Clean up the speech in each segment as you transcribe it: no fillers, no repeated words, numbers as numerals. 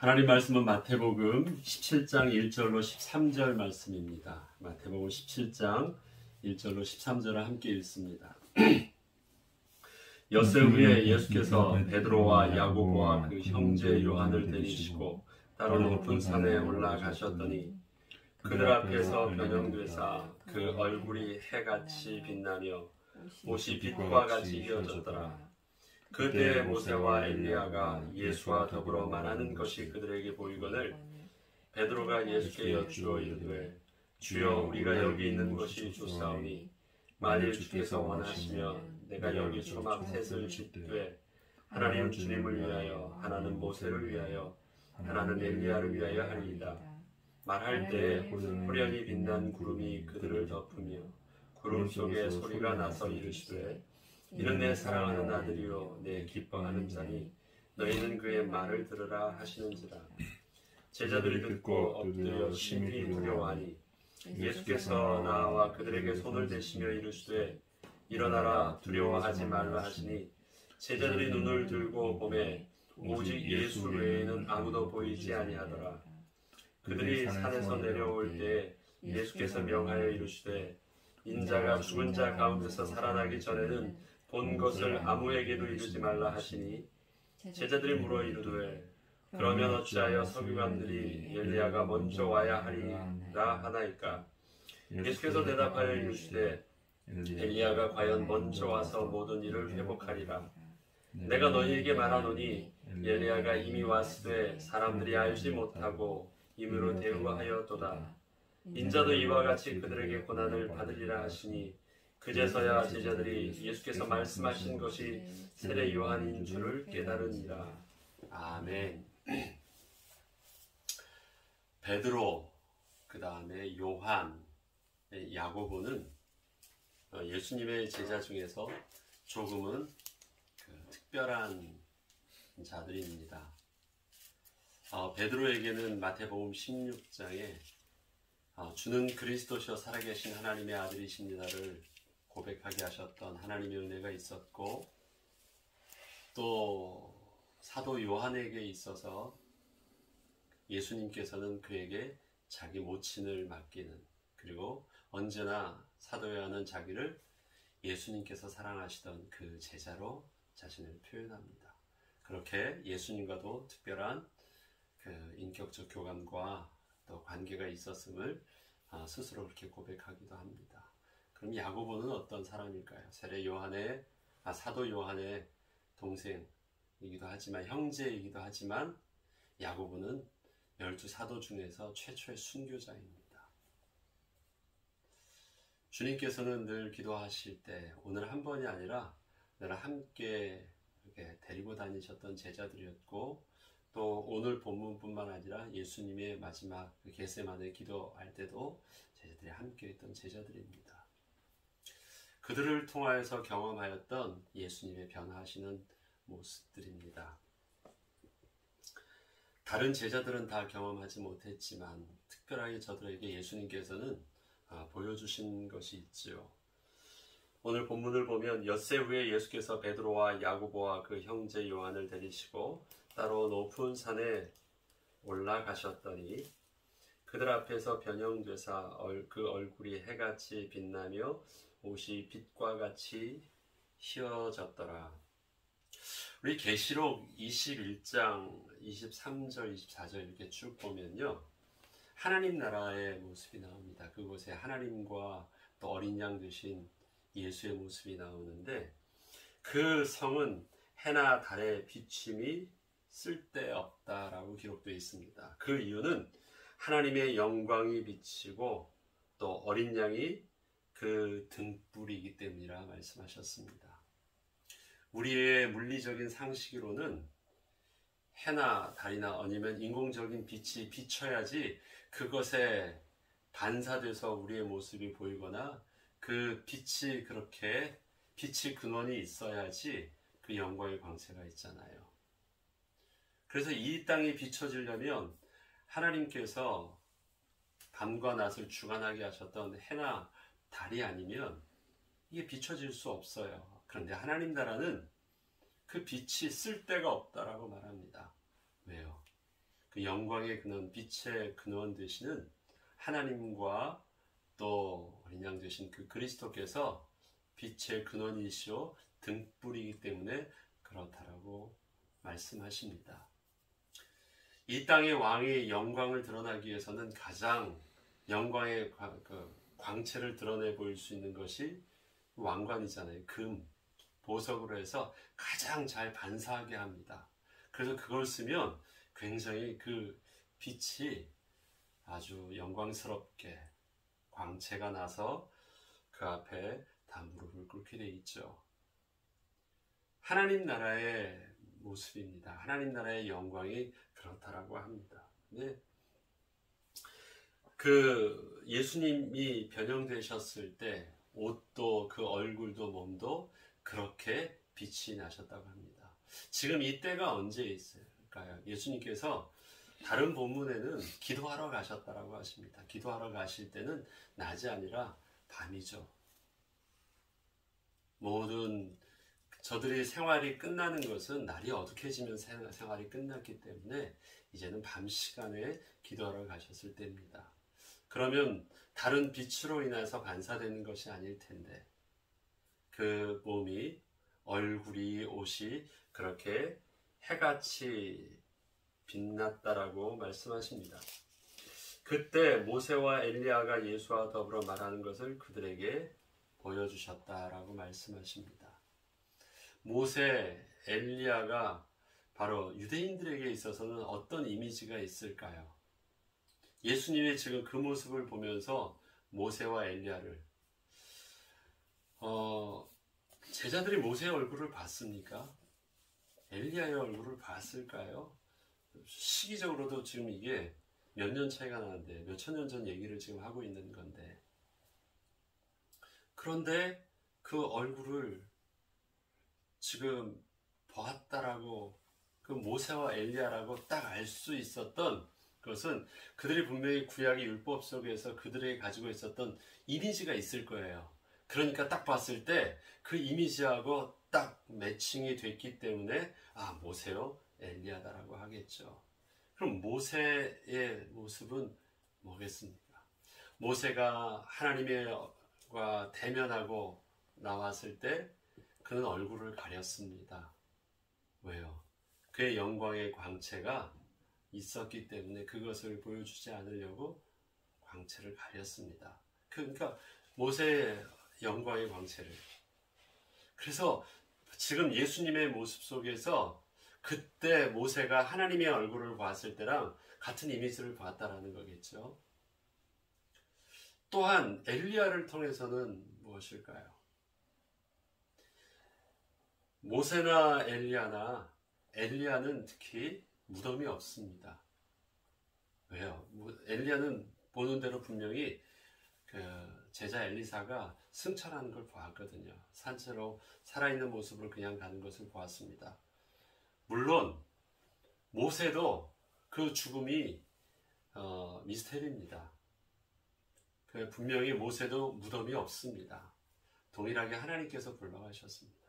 하나님 말씀은 마태복음 17장 1절로 13절 말씀입니다. 마태복음 17장 1절로 13절을 함께 읽습니다. 엿새 후에 예수께서 베드로와 야고보와 그 형제 요한을 데리시고 따로 높은 산에 올라가셨더니 그들 앞에서 변형되사 그 얼굴이 해같이 빛나며 옷이 빛과 같이 휘어졌더라. 그때 모세와 엘리야가 예수와 더불어 말하는 것이 그들에게 보이거늘 베드로가 예수께 여쭈어 이르되 주여 우리가 여기 있는 것이 좋사오니 만일 주께서 원하시면 내가 여기 초막 셋을 짓되 하나는 주님을 위하여 하나는 모세를 위하여 하나는 엘리야를 위하여 하리이다. 말할 때에 호련히 빛난 구름이 그들을 덮으며 구름 속에 소리가 나서 이르시되 이는 내 사랑하는 아들이요 내 기뻐하는 자니 너희는 그의 말을 들으라 하시는지라. 제자들이 듣고 엎드려 심히 두려워하니 예수께서 나와 그들에게 손을 대시며 이르시되 일어나라 두려워하지 말라 하시니 제자들이 눈을 들고 보매 오직 예수 외에는 아무도 보이지 아니하더라. 그들이 산에서 내려올 때 예수께서 명하여 이르시되 인자가 죽은 자 가운데서 살아나기 전에는 본 것을 아무에게도 이르지 말라 하시니 제자들이 물어 이르되 그러면 어찌하여 서기관들이 엘리야가 먼저 와야 하리라 하나이까? 예수께서 대답하여 이르시되 엘리야가 과연 먼저 와서 모든 일을 회복하리라. 내가 너희에게 말하노니 엘리야가 이미 왔으되 사람들이 알지 못하고 임의로 대우하였도다. 인자도 이와 같이 그들에게 고난을 받으리라 하시니 그제서야 제자들이 예수께서 말씀하신 것이 세례 요한인 줄을 깨달으니라. 아멘. 베드로, 그 다음에 요한, 야고보는 예수님의 제자 중에서 조금은 특별한 자들입니다. 베드로에게는 마태복음 16장에 주는 그리스도시요 살아계신 하나님의 아들이십니다를 고백하게 하셨던 하나님의 은혜가 있었고, 또 사도 요한에게 있어서 예수님께서는 그에게 자기 모친을 맡기는, 그리고 언제나 사도 요한은 자기를 예수님께서 사랑하시던 그 제자로 자신을 표현합니다. 그렇게 예수님과도 특별한 그 인격적 교감과 또 관계가 있었음을 스스로 그렇게 고백하기도 합니다. 그럼 야고보는 어떤 사람일까요? 사도 요한의 동생이기도 하지만 형제이기도 하지만 야고보는 12사도 중에서 최초의 순교자입니다. 주님께서는 늘 기도하실 때 오늘 한 번이 아니라 늘 함께 이렇게 데리고 다니셨던 제자들이었고, 또 오늘 본문뿐만 아니라 예수님의 마지막 겟세마네 기도할 때도 제자들이 함께 했던 제자들입니다. 그들을 통하여서 경험하였던 예수님의 변화하시는 모습들입니다. 다른 제자들은 다 경험하지 못했지만 특별하게 저들에게 예수님께서는 보여주신 것이 있지요. 오늘 본문을 보면 엿새 후에 예수께서 베드로와 야고보와 그 형제 요한을 데리시고 따로 높은 산에 올라가셨더니 그들 앞에서 변형되사 그 얼굴이 해같이 빛나며 옷이 빛과 같이 휘어졌더라. 우리 계시록 21장 23절 24절 이렇게 쭉 보면요, 하나님 나라의 모습이 나옵니다. 그곳에 하나님과 또 어린 양 되신 예수의 모습이 나오는데, 그 성은 해나 달의 비침이 쓸데없다라고 기록되어 있습니다. 그 이유는 하나님의 영광이 비치고 또 어린 양이 그 등불이기 때문이라 말씀하셨습니다. 우리의 물리적인 상식으로는 해나 달이나 아니면 인공적인 빛이 비춰야지 그것에 반사돼서 우리의 모습이 보이거나 그 빛이 그렇게 빛의 근원이 있어야지 그 영광의 광채가 있잖아요. 그래서 이 땅이 비춰지려면 하나님께서 밤과 낮을 주관하게 하셨던 해나 달이 아니면 이게 비춰질 수 없어요. 그런데 하나님 나라는 그 빛이 쓸데가 없다라고 말합니다. 왜요? 그 그 영광의 근원, 빛의 근원 되시는 하나님과 또 어린 양 되신 그 그리스도께서 빛의 근원이시오 등불이기 때문에 그렇다라고 말씀하십니다. 이 땅의 왕의 영광을 드러나기 위해서는 가장 영광의 광채를 드러내 보일 수 있는 것이 왕관이잖아요. 금, 보석으로 해서 가장 잘 반사하게 합니다. 그래서 그걸 쓰면 굉장히 그 빛이 아주 영광스럽게 광채가 나서 그 앞에 다 무릎을 꿇게 돼 있죠. 하나님 나라의 모습입니다. 하나님 나라의 영광이 그렇다라고 합니다. 네. 그 예수님이 변형되셨을 때 옷도 그 얼굴도 몸도 그렇게 빛이 나셨다고 합니다. 지금 이때가 언제 있을까요? 예수님께서 다른 본문에는 기도하러 가셨다라고 하십니다. 기도하러 가실 때는 낮이 아니라 밤이죠. 모든 저들의 생활이 끝나는 것은 날이 어둑해지면 생활이 끝났기 때문에 이제는 밤 시간에 기도하러 가셨을 때입니다. 그러면 다른 빛으로 인해서 반사되는 것이 아닐 텐데 그 몸이, 얼굴이, 옷이 그렇게 해같이 빛났다라고 말씀하십니다. 그때 모세와 엘리야가 예수와 더불어 말하는 것을 그들에게 보여주셨다라고 말씀하십니다. 모세, 엘리야가 바로 유대인들에게 있어서는 어떤 이미지가 있을까요? 예수님의 지금 그 모습을 보면서 모세와 엘리야를 제자들이 모세의 얼굴을 봤습니까? 엘리야의 얼굴을 봤을까요? 시기적으로도 지금 이게 몇 년 차이가 나는데 몇천 년 전 얘기를 지금 하고 있는 건데 그런데 그 얼굴을 지금 보았다라고 그 모세와 엘리야라고 딱 알 수 있었던 것은 그들이 분명히 구약의 율법 속에서 그들에게 가지고 있었던 이미지가 있을 거예요. 그러니까 딱 봤을 때 그 이미지하고 딱 매칭이 됐기 때문에 아 모세요 엘리야다라고 하겠죠. 그럼 모세의 모습은 뭐겠습니까? 모세가 하나님과 대면하고 나왔을 때 그는 얼굴을 가렸습니다. 왜요? 그의 영광의 광채가 있었기 때문에 그것을 보여주지 않으려고 광채를 가렸습니다. 그러니까 모세의 영광의 광채를. 그래서 지금 예수님의 모습 속에서 그때 모세가 하나님의 얼굴을 봤을 때랑 같은 이미지를 봤다라는 거겠죠. 또한 엘리야를 통해서는 무엇일까요? 모세나 엘리야는 특히 무덤이 없습니다. 왜요? 엘리야는 보는 대로 분명히 그 제자 엘리사가 승천하는 걸 보았거든요. 산채로 살아있는 모습으로 그냥 가는 것을 보았습니다. 물론 모세도 그 죽음이 미스테리입니다. 분명히 모세도 무덤이 없습니다. 동일하게 하나님께서 불러가셨습니다.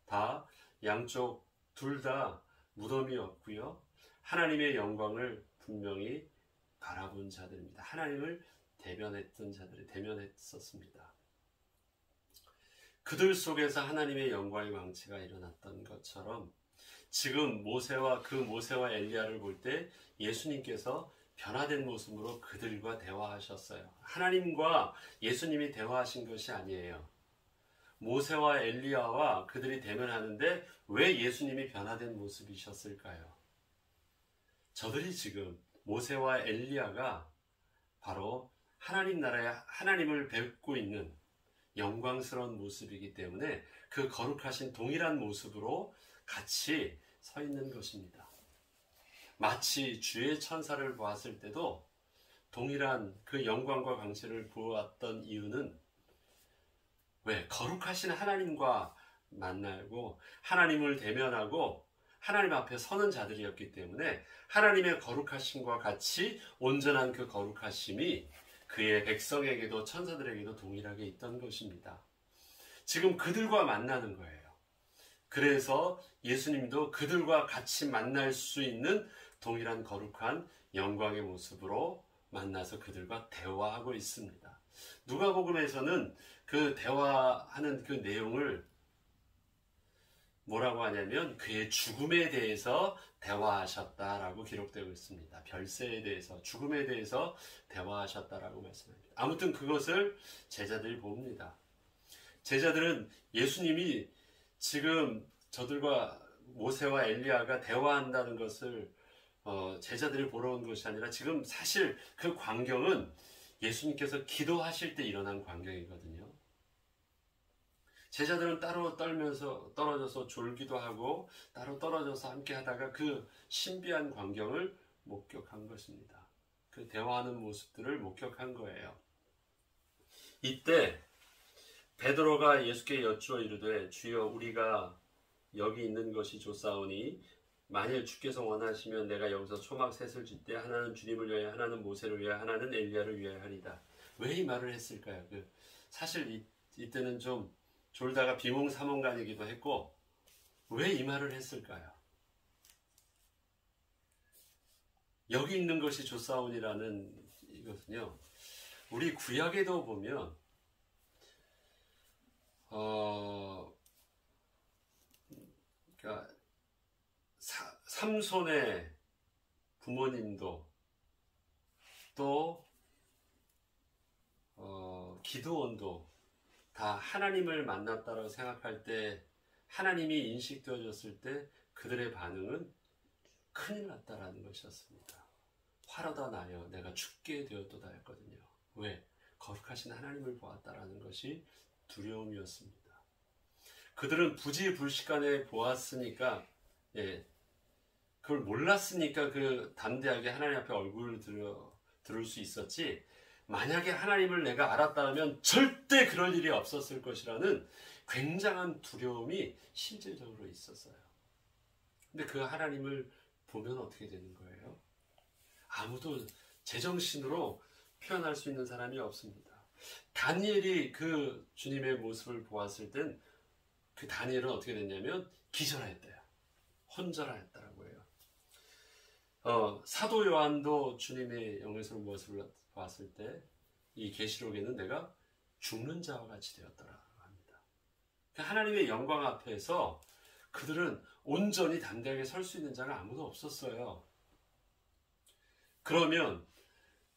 다 양쪽 둘 다 무덤이 없고요. 하나님의 영광을 분명히 바라본 자들입니다. 하나님을 대면했던 자들이 대면했었습니다. 그들 속에서 하나님의 영광의 광채가 일어났던 것처럼 지금 모세와 엘리야를 볼 때 예수님께서 변화된 모습으로 그들과 대화하셨어요. 하나님과 예수님이 대화하신 것이 아니에요. 모세와 엘리야와 그들이 대면하는데 왜 예수님이 변화된 모습이셨을까요? 저들이 지금 모세와 엘리야가 바로 하나님 나라에 하나님을 뵙고 있는 영광스러운 모습이기 때문에 그 거룩하신 동일한 모습으로 같이 서 있는 것입니다. 마치 주의 천사를 보았을 때도 동일한 그 영광과 광채를 보았던 이유는 왜? 거룩하신 하나님과 만나고 하나님을 대면하고 하나님 앞에 서는 자들이었기 때문에 하나님의 거룩하심과 같이 온전한 그 거룩하심이 그의 백성에게도 천사들에게도 동일하게 있던 것입니다. 지금 그들과 만나는 거예요. 그래서 예수님도 그들과 같이 만날 수 있는 동일한 거룩한 영광의 모습으로 만나서 그들과 대화하고 있습니다. 누가복음에서는 그 대화하는 그 내용을 뭐라고 하냐면 그의 죽음에 대해서 대화하셨다라고 기록되고 있습니다. 별세에 대해서, 죽음에 대해서 대화하셨다라고 말씀합니다. 아무튼 그것을 제자들이 봅니다. 제자들은 예수님이 지금 저들과 모세와 엘리야가 대화한다는 것을 제자들이 보러 온 것이 아니라 지금 사실 그 광경은 예수님께서 기도하실 때 일어난 광경이거든요. 제자들은 따로 떨어져서 졸기도 하고 따로 떨어져서 함께 하다가 그 신비한 광경을 목격한 것입니다. 그 대화하는 모습들을 목격한 거예요. 이때 베드로가 예수께 여쭈어 이르되 주여 우리가 여기 있는 것이 좋사오니 만일 주께서 원하시면 내가 여기서 초막 셋을 짓되 하나는 주님을 위하여 하나는 모세를 위하여 하나는 엘리야를 위하여 하리다. 왜 이 말을 했을까요? 사실 이때는 좀 졸다가 비몽사몽간이기도 했고 왜 이 말을 했을까요? 여기 있는 것이 좋사오니라는 이것은요, 우리 구약에도 보면 그러니까 삼손의 부모님도 또 기드온도 다 하나님을 만났다고 생각할 때, 하나님이 인식되어졌을 때 그들의 반응은 큰일 났다라는 것이었습니다. 화로다 나여 내가 죽게 되었도다 했거든요. 왜? 거룩하신 하나님을 보았다라는 것이 두려움이었습니다. 그들은 부지불식간에 보았으니까, 그걸 몰랐으니까 그 담대하게 하나님 앞에 얼굴을 들을 수 있었지, 만약에 하나님을 내가 알았다면 절대 그럴 일이 없었을 것이라는 굉장한 두려움이 실질적으로 있었어요. 근데 그 하나님을 보면 어떻게 되는 거예요? 아무도 제정신으로 표현할 수 있는 사람이 없습니다. 다니엘이 그 주님의 모습을 보았을 땐 그 다니엘은 어떻게 됐냐면 기절하였대요. 혼절하였다라고 해요. 사도 요한도 주님의 영광스러운 모습을 봤을 때 이 계시록에는 내가 죽는 자와 같이 되었더라고 합니다. 하나님의 영광 앞에서 그들은 온전히 담대하게 설 수 있는 자가 아무도 없었어요. 그러면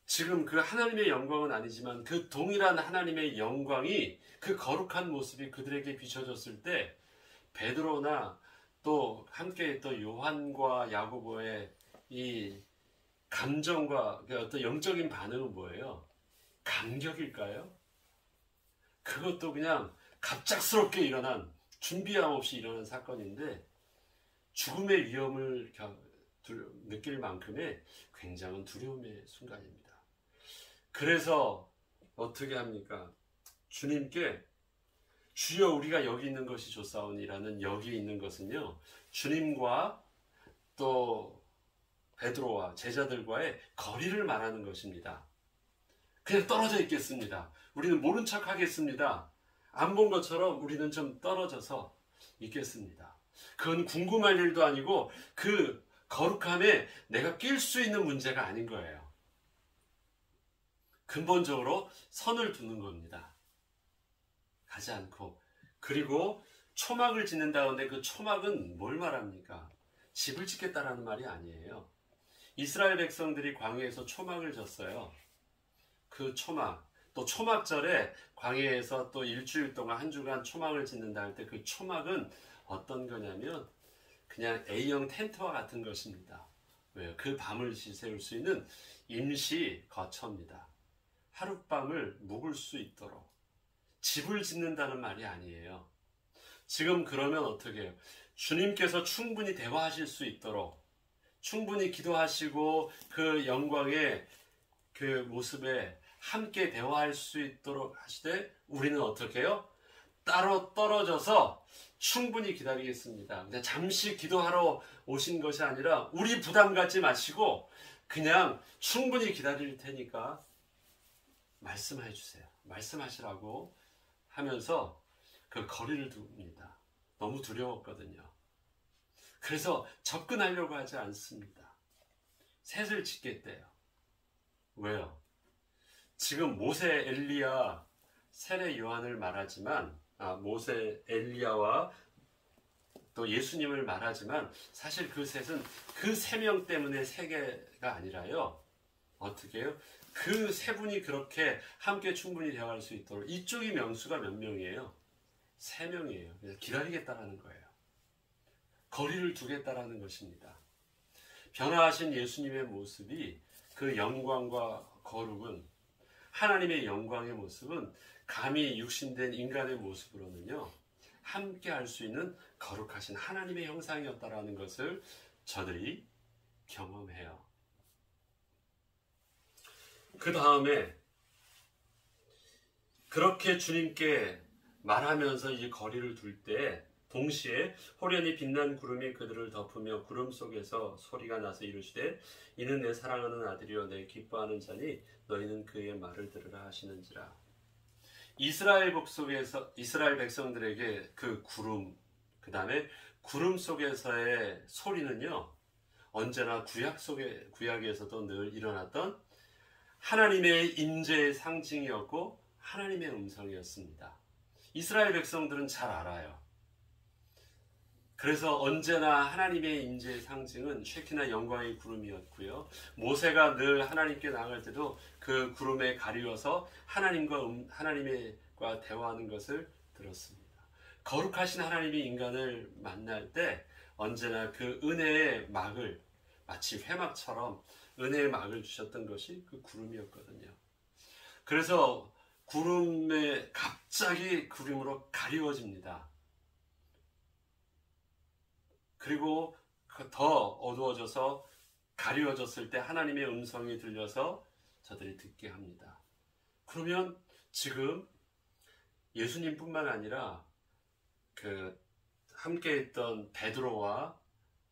지금 그 하나님의 영광은 아니지만 그 동일한 하나님의 영광이, 그 거룩한 모습이 그들에게 비춰졌을 때 베드로나 또 함께 했던 요한과 야고보의 이 감정과 어떤 영적인 반응은 뭐예요? 감격일까요? 그것도 그냥 갑작스럽게 일어난, 준비함 없이 일어난 사건인데 죽음의 위험을 느낄 만큼의 굉장한 두려움의 순간입니다. 그래서 어떻게 합니까? 주님께 주여 우리가 여기 있는 것이 좋사오니라는 여기 있는 것은요, 주님과 또 베드로와 제자들과의 거리를 말하는 것입니다. 그냥 떨어져 있겠습니다. 우리는 모른 척 하겠습니다. 안 본 것처럼 우리는 좀 떨어져서 있겠습니다. 그건 궁금할 일도 아니고 그 거룩함에 내가 낄 수 있는 문제가 아닌 거예요. 근본적으로 선을 두는 겁니다. 가지 않고. 그리고 초막을 짓는다는데 그 초막은 뭘 말합니까? 집을 짓겠다라는 말이 아니에요. 이스라엘 백성들이 광야에서 초막을 졌어요. 그 초막, 또 초막절에 광야에서 또 일주일 동안 한 주간 초막을 짓는다 할 때 그 초막은 어떤 거냐면 그냥 A형 텐트와 같은 것입니다. 왜요? 그 밤을 지새울 수 있는 임시 거처입니다. 하룻밤을 묵을 수 있도록. 집을 짓는다는 말이 아니에요. 지금 그러면 어떻게 해요? 주님께서 충분히 대화하실 수 있도록, 충분히 기도하시고 그 영광의 그 모습에 함께 대화할 수 있도록 하시되 우리는 어떻게 해요? 따로 떨어져서 충분히 기다리겠습니다. 그냥 잠시 기도하러 오신 것이 아니라 우리 부담 갖지 마시고 그냥 충분히 기다릴 테니까 말씀해 주세요. 말씀하시라고 하면서 그 거리를 둡니다. 너무 두려웠거든요. 그래서 접근하려고 하지 않습니다. 셋을 짓겠대요. 왜요? 지금 모세, 엘리야, 세례 요한을 말하지만 모세, 엘리야와 또 예수님을 말하지만 사실 그 셋은 그 세 명 때문에 세 개가 아니라요. 어떻게 해요? 그 세 분이 그렇게 함께 충분히 대화할 수 있도록 이쪽이 명수가 몇 명이에요? 3명이에요. 그래서 기다리겠다라는 거예요. 거리를 두겠다라는 것입니다. 변화하신 예수님의 모습이 그 영광과 거룩은 하나님의 영광의 모습은 감히 육신된 인간의 모습으로는요. 함께 할 수 있는 거룩하신 하나님의 형상이었다라는 것을 저들이 경험해요. 그 다음에 그렇게 주님께 말하면서 이 거리를 둘 때 동시에 호련히 빛난 구름이 그들을 덮으며 구름 속에서 소리가 나서 이르시되 이는 내 사랑하는 아들이요 내 기뻐하는 자니 너희는 그의 말을 들으라 하시는지라. 이스라엘 백성들에게 그 구름, 그 다음에 구름 속에서의 소리는요 언제나 구약에서도 늘 일어났던 하나님의 임재의 상징이었고 하나님의 음성이었습니다. 이스라엘 백성들은 잘 알아요. 그래서 언제나 하나님의 임재의 상징은 쉐키나 영광의 구름이었고요. 모세가 늘 하나님께 나갈 때도 그 구름에 가리워서 하나님과 대화하는 것을 들었습니다. 거룩하신 하나님이 인간을 만날 때 언제나 그 은혜의 막을 마치 회막처럼 은혜의 막을 주셨던 것이 그 구름이었거든요. 그래서 구름에 갑자기 구름으로 가리워집니다. 그리고 더 어두워져서 가리워졌을 때 하나님의 음성이 들려서 저들이 듣게 합니다. 그러면 지금 예수님뿐만 아니라 그 함께 있던 베드로와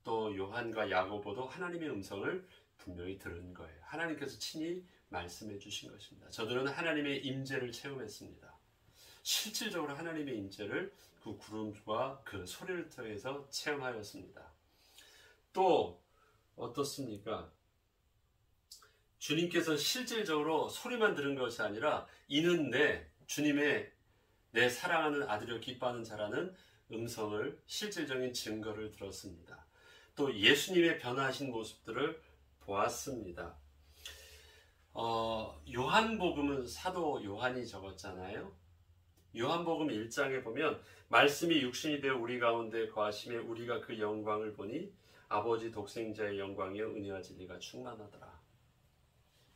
또 요한과 야고보도 하나님의 음성을 분명히 들은 거예요. 하나님께서 친히 말씀해 주신 것입니다. 저들은 하나님의 임재를 체험했습니다. 실질적으로 하나님의 임재를 그 구름과 그 소리를 통해서 체험하였습니다. 또 어떻습니까? 주님께서 실질적으로 소리만 들은 것이 아니라 이는 주님의 내 사랑하는 아들이여 기뻐하는 자라는 음성을 실질적인 증거를 들었습니다. 또 예수님의 변화하신 모습들을 보았습니다. 요한복음은 사도 요한이 적었잖아요. 요한복음 1장에 보면 말씀이 육신이 되어 우리 가운데 거하심에 우리가 그 영광을 보니 아버지 독생자의 영광이요 은혜와 진리가 충만하더라.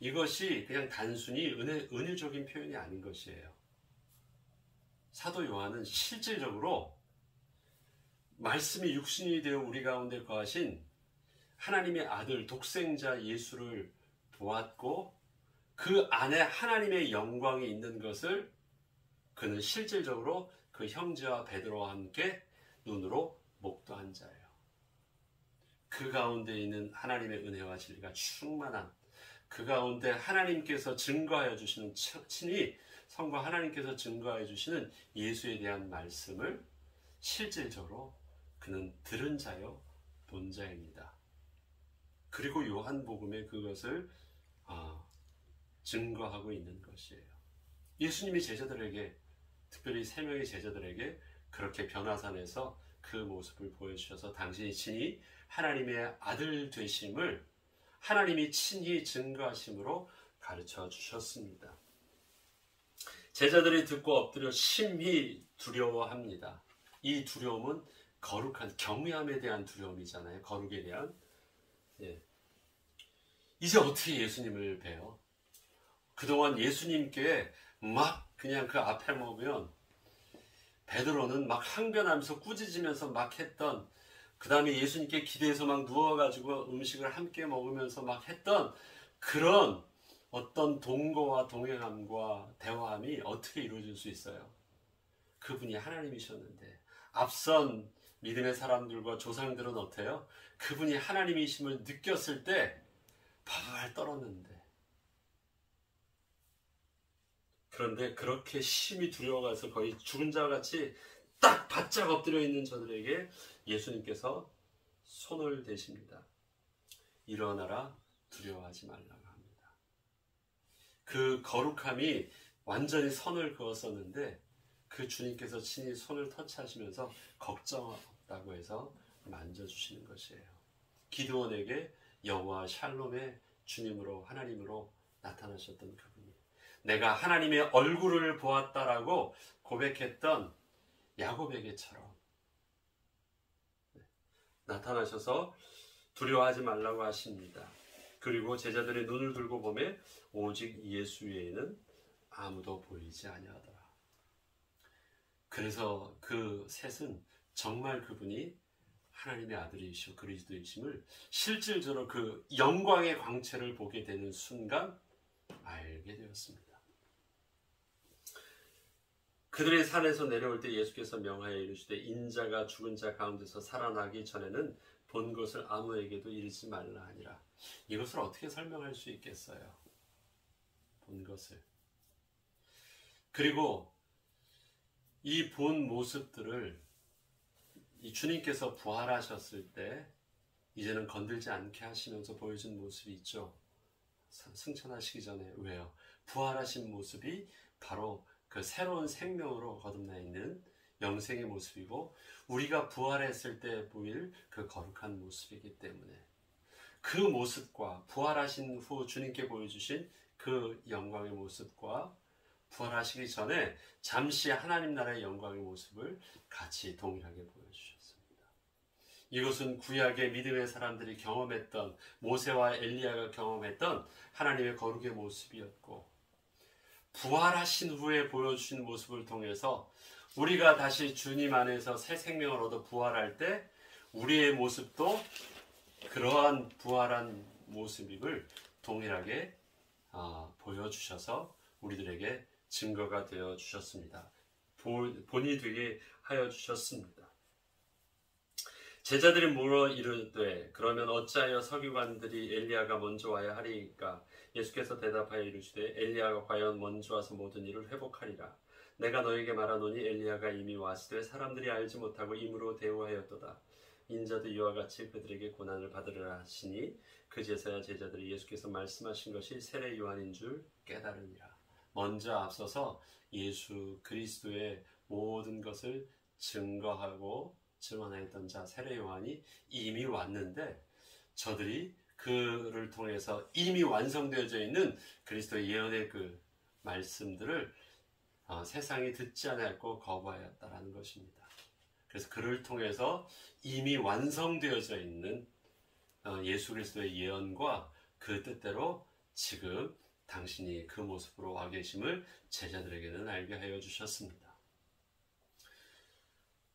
이것이 그냥 단순히 은유적인 표현이 아닌 것이에요. 사도 요한은 실질적으로 말씀이 육신이 되어 우리 가운데 거하신 하나님의 아들 독생자 예수를 보았고 그 안에 하나님의 영광이 있는 것을 그는 실질적으로 그 형제와 베드로와 함께 눈으로 목도한 자예요. 그 가운데 있는 하나님의 은혜와 진리가 충만한 그 가운데 하나님께서 증거하여 주시는 친히 성과 하나님께서 증거하여 주시는 예수에 대한 말씀을 실질적으로 그는 들은 자요 본 자입니다. 그리고 요한복음에 그것을 증거하고 있는 것이에요. 예수님이 제자들에게 특별히 3명의 제자들에게 그렇게 변화산에서 그 모습을 보여주셔서 당신이 친히 하나님의 아들 되심을 하나님이 친히 증거하심으로 가르쳐 주셨습니다. 제자들이 듣고 엎드려 심히 두려워합니다. 이 두려움은 거룩한 경외함에 대한 두려움이잖아요. 거룩에 대한. 이제 어떻게 예수님을 봬요? 그동안 예수님께 막 그냥 그 앞에 먹으면 베드로는 막 항변하면서 꾸짖으면서 막 했던 그 다음에 예수님께 기대해서 막 누워가지고 음식을 함께 먹으면서 막 했던 그런 어떤 동거와 동행함과 대화함이 어떻게 이루어질 수 있어요? 그분이 하나님이셨는데 앞선 믿음의 사람들과 조상들은 어때요? 그분이 하나님이심을 느꼈을 때 발발 떨었는데 그런데 그렇게 심히 두려워가서 거의 죽은 자와 같이 딱 바짝 엎드려 있는 저들에게 예수님께서 손을 대십니다. 일어나라 두려워하지 말라고 합니다. 그 거룩함이 완전히 선을 그었었는데 그 주님께서 친히 손을 터치하시면서 걱정 없다고 해서 만져주시는 것이에요. 기드온에게 여호와 샬롬의 주님으로 하나님으로 나타나셨던 그분이 내가 하나님의 얼굴을 보았다라고 고백했던 야곱에게처럼 나타나셔서 두려워하지 말라고 하십니다. 그리고 제자들의 눈을 들고 보매 오직 예수 외에는 아무도 보이지 아니하더라. 그래서 그 셋은 정말 그분이 하나님의 아들이시오 그리스도이심을 실질적으로 그 영광의 광채를 보게 되는 순간 알게 되었습니다. 그들의 산에서 내려올 때 예수께서 명하여 이르시되 인자가 죽은 자 가운데서 살아나기 전에는 본 것을 아무에게도 이르지 말라 하니라. 이것을 어떻게 설명할 수 있겠어요? 본 것을. 그리고 이 본 모습들을 이 주님께서 부활하셨을 때 이제는 건들지 않게 하시면서 보여준 모습이 있죠. 승천하시기 전에. 왜요? 부활하신 모습이 바로 그 새로운 생명으로 거듭나 있는 영생의 모습이고 우리가 부활했을 때 보일 그 거룩한 모습이기 때문에 그 모습과 부활하신 후 주님께 보여주신 그 영광의 모습과 부활하시기 전에 잠시 하나님 나라의 영광의 모습을 같이 동일하게 보여주셨습니다. 이것은 구약의 믿음의 사람들이 경험했던 모세와 엘리야가 경험했던 하나님의 거룩의 모습이었고 부활하신 후에 보여주신 모습을 통해서 우리가 다시 주님 안에서 새 생명을 얻어 부활할 때 우리의 모습도 그러한 부활한 모습임을 동일하게 보여주셔서 우리들에게 증거가 되어 주셨습니다. 본이 되게 하여 주셨습니다. 제자들이 물어 이르되 그러면 어찌하여 서기관들이 엘리야가 먼저 와야 하리이까? 예수께서 대답하여 이르시되 엘리야가 과연 먼저 와서 모든 일을 회복하리라. 내가 너에게 말하노니 엘리야가 이미 왔으되 사람들이 알지 못하고 임으로 대우하였도다. 인자도 이와 같이 그들에게 고난을 받으리라 하시니 그제서야 제자들이 예수께서 말씀하신 것이 세례 요한인 줄 깨달으니라. 먼저 앞서서 예수 그리스도의 모든 것을 증거하고 증언하였던 자 세례 요한이 이미 왔는데 저들이 그를 통해서 이미 완성되어져 있는 그리스도의 예언의 그 말씀들을 세상이 듣지 않았고 거부하였다라는 것입니다. 그래서 그를 통해서 이미 완성되어져 있는 예수 그리스도의 예언과 그 뜻대로 지금 당신이 그 모습으로 와 계심을 제자들에게는 알게 하여 주셨습니다.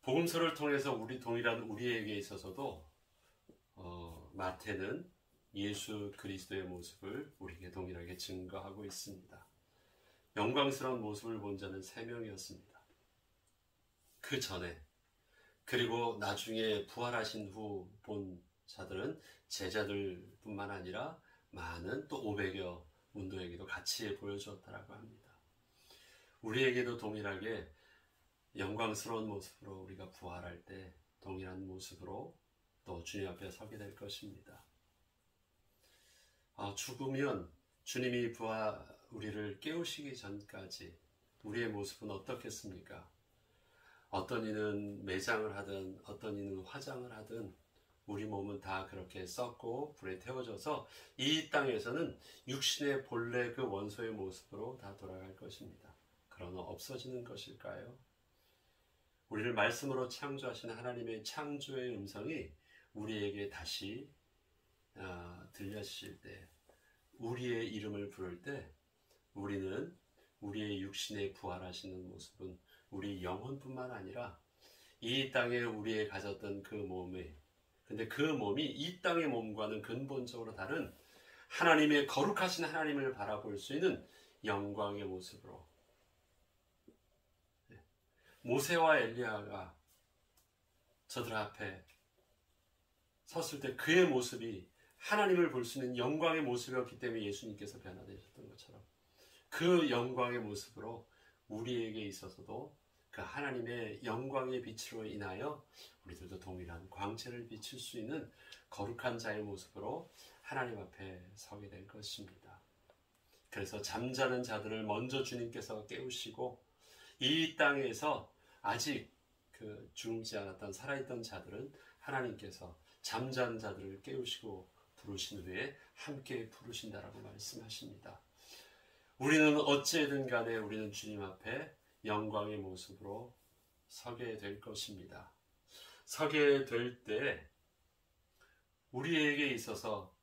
복음서를 통해서 동일한 우리에게 있어서도 마태는 예수 그리스도의 모습을 우리에게 동일하게 증거하고 있습니다. 영광스러운 모습을 본 자는 3명이었습니다. 그 전에 그리고 나중에 부활하신 후 본 자들은 제자들뿐만 아니라 많은 또 500여 문도에게도 같이 보여주었다라고 합니다. 우리에게도 동일하게 영광스러운 모습으로 우리가 부활할 때 동일한 모습으로 또 주님 앞에 서게 될 것입니다. 죽으면 주님이 우리를 깨우시기 전까지 우리의 모습은 어떻겠습니까? 어떤 이는 매장을 하든 어떤 이는 화장을 하든 우리 몸은 다 그렇게 썩고 불에 태워져서 이 땅에서는 육신의 본래 그 원소의 모습으로 다 돌아갈 것입니다. 그러나 없어지는 것일까요? 우리를 말씀으로 창조하시는 하나님의 창조의 음성이 우리에게 다시 들려주실 때 우리의 이름을 부를 때 우리는 우리의 육신에 부활하시는 모습은 우리 영혼뿐만 아니라 이 땅에 우리의 가졌던 그 몸에 근데 그 몸이 이 땅의 몸과는 근본적으로 다른 하나님의 거룩하신 하나님을 바라볼 수 있는 영광의 모습으로 모세와 엘리야가 저들 앞에 섰을 때 그의 모습이 하나님을 볼 수 있는 영광의 모습이었기 때문에 예수님께서 변화되셨던 것처럼 그 영광의 모습으로 우리에게 있어서도 그 하나님의 영광의 빛으로 인하여 우리들도 동일한 광채를 비칠 수 있는 거룩한 자의 모습으로 하나님 앞에 서게 될 것입니다. 그래서 잠자는 자들을 먼저 주님께서 깨우시고 이 땅에서 아직 죽지 않았던 살아있던 자들은 하나님께서 잠자는 자들을 깨우시고 부르신 후에 함께 부르신다라고 말씀하십니다. 우리는 어찌든 간에 우리는 주님 앞에 영광의 모습으로 서게 될 것입니다. 서게 될 때 우리에게 있어서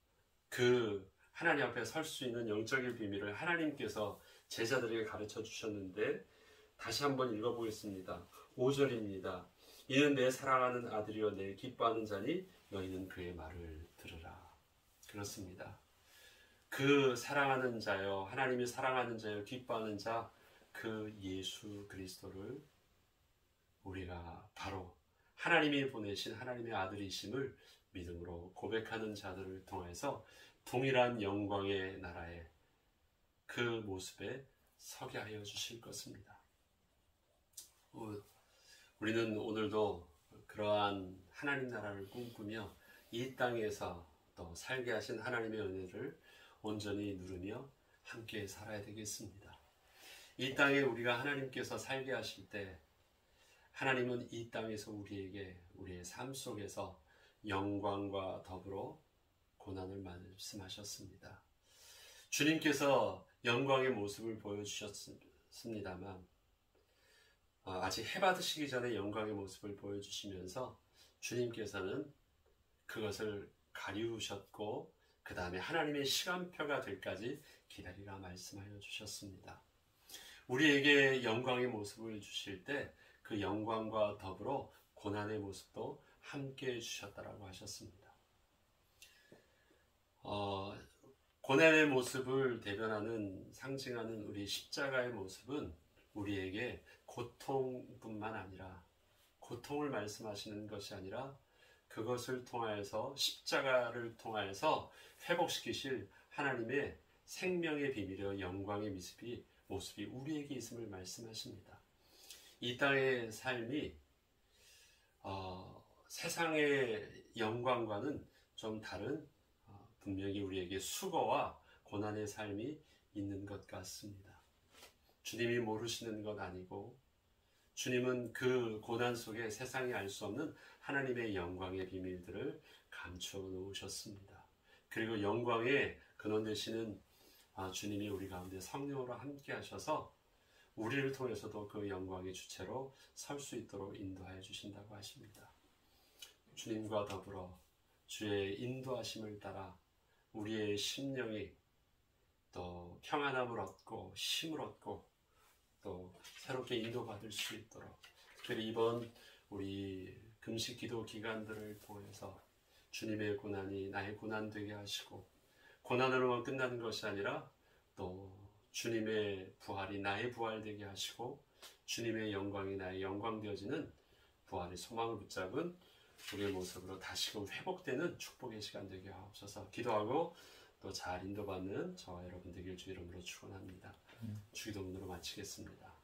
그 하나님 앞에 설 수 있는 영적인 비밀을 하나님께서 제자들에게 가르쳐 주셨는데 다시 한번 읽어보겠습니다. 5절입니다. 이는 내 사랑하는 아들이여 내 기뻐하는 자니 너희는 그의 말을 들으라. 그렇습니다. 그 사랑하는 자여, 하나님이 사랑하는 자여, 기뻐하는 자, 그 예수 그리스도를 우리가 바로 하나님이 보내신 하나님의 아들이심을 믿음으로 고백하는 자들을 통해서 동일한 영광의 나라에 그 모습에 서게 하여 주실 것입니다. 우리는 오늘도 그러한 하나님 나라를 꿈꾸며 이 땅에서 또 살게 하신 하나님의 은혜를 온전히 누리며 함께 살아야 되겠습니다. 이 땅에 우리가 하나님께서 살게 하실 때 하나님은 이 땅에서 우리에게 우리의 삶 속에서 영광과 더불어 고난을 말씀하셨습니다. 주님께서 영광의 모습을 보여주셨습니다만 아직 해받으시기 전에 영광의 모습을 보여주시면서 주님께서는 그것을 가리우셨고 그 다음에 하나님의 시간표가 될 까지 기다리라 말씀하여 주셨습니다. 우리에게 영광의 모습을 주실 때 그 영광과 더불어 고난의 모습도 함께 주셨다라고 하셨습니다. 고난의 모습을 대변하는 상징하는 우리 십자가의 모습은 우리에게 고통뿐만 아니라 고통을 말씀하시는 것이 아니라 그것을 통하여서 십자가를 통하여서 회복시키실 하나님의 생명의 비밀이여 영광의 모습이 우리에게 있음을 말씀하십니다. 이 땅의 삶이 세상의 영광과는 좀 다른 분명히 우리에게 수고와 고난의 삶이 있는 것 같습니다. 주님이 모르시는 것 아니고 주님은 그 고난 속에 세상이 알 수 없는 하나님의 영광의 비밀들을 감추어 놓으셨습니다. 그리고 영광의 근원 되시는 주님이 우리 가운데 성령으로 함께 하셔서 우리를 통해서도 그 영광의 주체로 설 수 있도록 인도하여 주신다고 하십니다. 주님과 더불어 주의 인도하심을 따라 우리의 심령이 또 평안함을 얻고 힘을 얻고 또 새롭게 인도받을 수 있도록 특별히 이번 우리 금식 기도 기간들을 통해서 주님의 고난이 나의 고난 되게 하시고 고난으로만 끝나는 것이 아니라 또 주님의 부활이 나의 부활 되게 하시고 주님의 영광이 나의 영광 되어지는 부활의 소망을 붙잡은 우리의 모습으로 다시금 회복되는 축복의 시간 되게 하옵소서. 기도하고 또 잘 인도받는 저와 여러분 되길 주 이름으로 축원합니다. 주기도문으로 마치겠습니다.